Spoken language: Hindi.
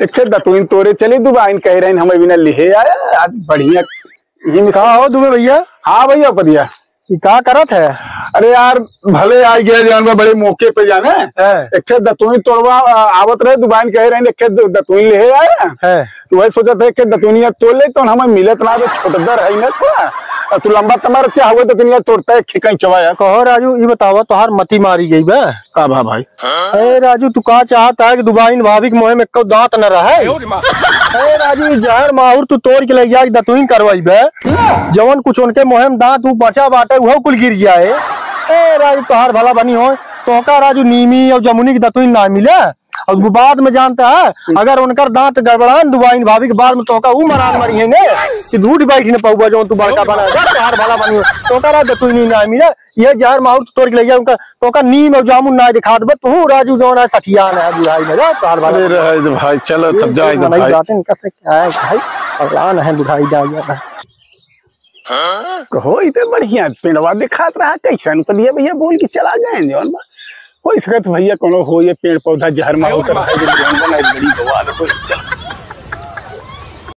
एक दतुइन तोरे चले दुबाइन कह रहे हमें बिना लिहे आया आज बढ़िया। ये कहा हो दुबे भैया? हाँ भैया पदिया क्या करत है? अरे यार भले आ गया जान बड़े मौके पे जाने एक दतुइन तोड़वा आवत रहे दुबाइन कह रहे एक दतुइन ले आया है तो वही सोचा था कि दतुनिया तोड़ ले तो हमें मिलत ना तो छोटदर है ना थोड़ा तू लंबा तमार क्या हुआ दतुनिया तोड़ता है कहीं चवाया। कहो राजू ये बतावा तोहार मती मारी गई बे का भा भाई? ए राजू तू का चाहता है कि दुबाइन भाभी के मुंह में को दांत न रहे? ए राजू जहर माहुर तू तोड़ के ले जा दतुइन करवाई बे जवन कुछ उनके मुंह में दांत ऊ बचा बाटे वो कुल गिर जाए। ए राजू तोहार भला बनी हो तो का राजू नीमी और जमुनी की दतुइन ना मिले और वो बाद में जानता है अगर उनकर दांत गड़बड़ान दुबाइन भाभी के बाद में तो का ऊ मरान मरी है ने कि दूध बैठ न पाऊगा जो तू बड़का बना तोहार भला बनी हो तो का दतुइन ना मिले ये जहर माहुर तोड़ के ले जा उनका तो का नीम और जामुन ना दिखा दे तू राजू जो ना सठियान है बुढ़ाई में जा तोहार भला रहे भाई चलो तब जाए तो भाई कैसे क्या है भाई अगलान है बुढ़ाई जा गया। कहो इतने बढ़िया पेड़वा दिखात रहा कैसन पदिया भैया बोल के चला गए जौन हो सकत भैया कोनो हो ये पेड़ पौधा जहर माहौल कर बड़ी बवाल हो चल।